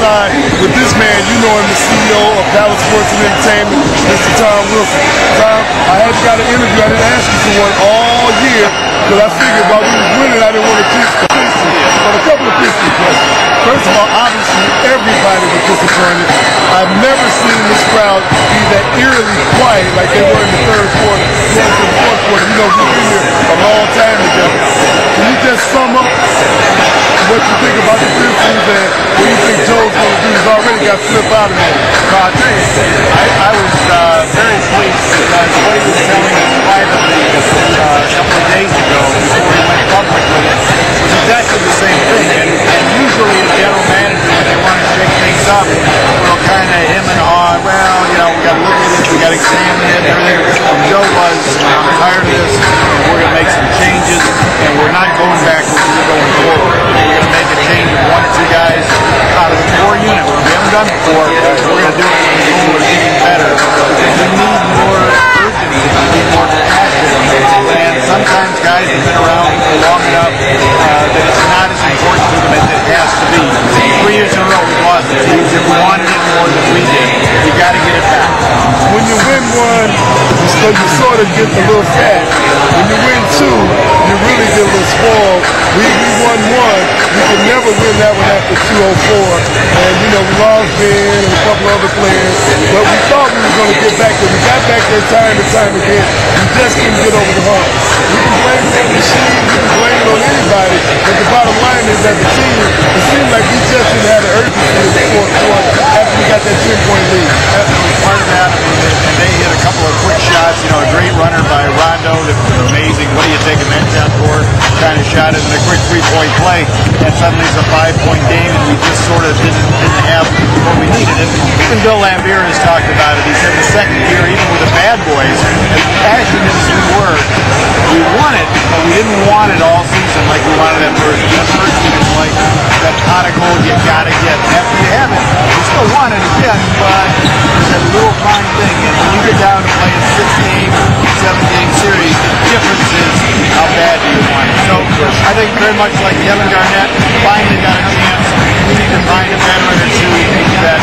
side with this man. You know him, the CEO of Dallas Sports and Entertainment, Mr. Tom Wilson. Tom, I hadn't got an interview. I didn't ask you for one all year because I figured while we was winning, I didn't want to teach the Pistons. But a couple of Pistons questions. First of all, obviously, everybody was disappointed. I've never seen this crowd be that eerily quiet like they were in the third quarter, going to the fourth quarter. You know, we've been here a long time together. Can you just sum up what you think about the Pistons and what you think Joe's going to do? He's already got flipped out of there. I'll tell you, I was very pleased because what he was telling us privately a couple of days ago before he went public with it was exactly the same thing. And usually a general manager, when they want to shake things up, will kind of him and haw, well, you know, we got to look at it, we got to examine it and everything. Joe was, I'm tired of this, we're going to make some changes, and we're not going backwards, we're going forward. We're going to make a change of one or two guys out of the core unit, which we haven't done before. We're going to do it with the goal of getting better. We need more urgency, we need more passion. And sometimes guys have been around long enough that it's not as important to them as it has to be. 3 years in a row we've lost the teams that wanted it more than we did. We got to get it back. When you win one, you sort of get a little fat. When you win two, you really get a little spoiled. We won one. We could never win that one after 204. And, you know, we lost Ben and a couple other players. But we thought we were going to get back there. We got back there time and time again. We just couldn't get over the hump. We can blame it on the machine. We can blame it on anybody. But the bottom line is that the team, it seemed like we just didn't have the urgency in the fourth quarter after we got that 10-point lead. That was part of that. And they hit a couple of quick shots. You know, a great runner by Rondo that was amazing. What do you take a man down for? Kind of shot it in a quick 3-point play. And suddenly it's a 5-point game, and we just sort of didn't have what we needed. And even Bill Laimbeer has talked about it. He said the second year, even with the bad boys, as passionate as we were, we won it, but we didn't want it all season like we wanted that first. That first season was like that pot of gold you gotta get. After you have it, you still want it again, but there's that little fine thing. And when you get down to play a 6-game, 7-game series, the difference is how bad do you want it. So I think very much like Kevin Garnett finally got a chance. We need to find a veteran or two that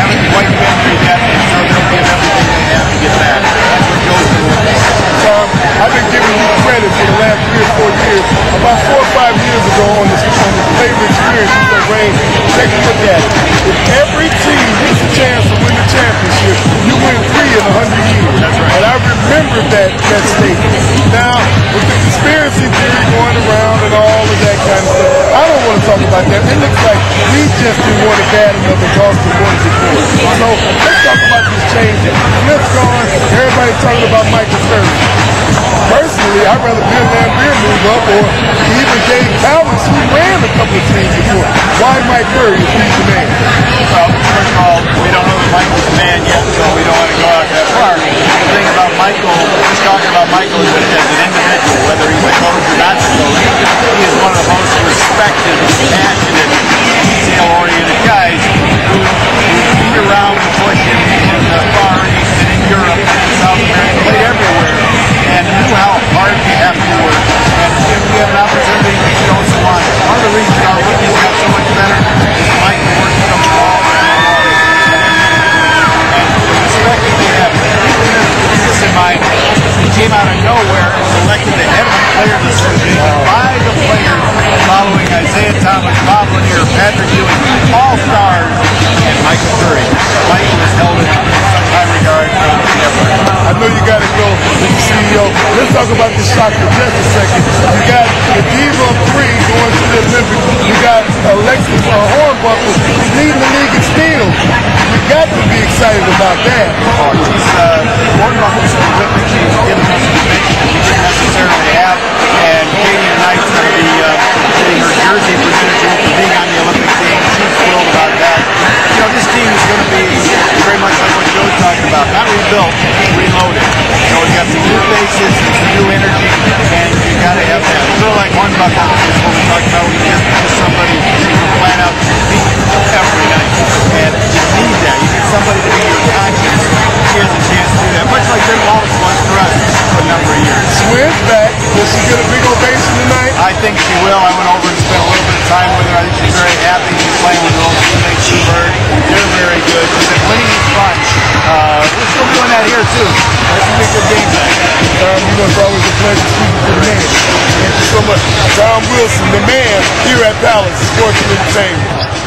haven't quite been through yet, and so they'll give everything they have to get back. That's what goes to the Tom, I've been giving you credit for the last 3 or 4 years. About 4 or 5 years ago on this Flava Experience, you said, Ray, take a look at it. If every team gets a chance to win the championship, you win 3 in 100 years. That's right. And I remember that statement. Now, with the conspiracy theory going around and all of that kind of stuff, I don't want to talk about that. It looks like we just didn't want it bad enough and lost the one before. So let's talk about these changes. Let's go on. Everybody's talking about Michael Curry. Personally, I'd rather Bill Laimbeer move up, or even Dave Cowens, who ran a couple of teams before. Why Mike Curry if he's the man? Well, first of all, we don't know if Michael's the man yet, so we don't want to go out that far. The thing about Michael, just talking about Michael as an individual, whether he's a coach or not a coach, he is one of the most respected, passionate, detail-oriented guys who beat around the bush in the Far East and in Europe and South America, played everywhere, and knew how hard you have to work. And if we have an opportunity to show someone, one of the reasons our rookies got so much better is Michael worked with them all around the world. And the respect that they have, keep this in mind, he came out of nowhere and was elected the head of the Players Association by the players following Isaiah Thomas, Bob Lanier, Patrick Ewing, all stars, and Michael Curry. Michael is held in such high regard forever. I know you got to go to the CEO. Let's talk about this shot for just a second. You got the Diva 3 going to the Olympics. You got Alexis Hornbuckle leading the league in steals. You got to be excited about that. He's Hornbuckle's in the Olympics. He's given us information that we didn't necessarily have. And Katie tonight's going to be getting her jersey presented to her for being on the Olympic team. She's thrilled about that. You know, this team is going to be very much like what Joe's talking about. Not rebuilt, reloaded. You know, we've got some new faces, some new energy, and you got to have that. Sort of like Hornbuckle is what we talked about. We just somebody who can flat out compete every night. And you need that. You need somebody to be your conscience. He has a chance to do that. Much like Ben Wallace was for us for a number of years. Swin's back. Will she get a big ovation tonight? I think she will. I went over and spent a little bit of time with her. I think she's very happy. She's playing with her own teammates. She's that here too. Let's make a game back. You know, it's always a pleasure speaking to the man. Thank you so much. Tom Wilson, the man here at Palace Sports and Entertainment.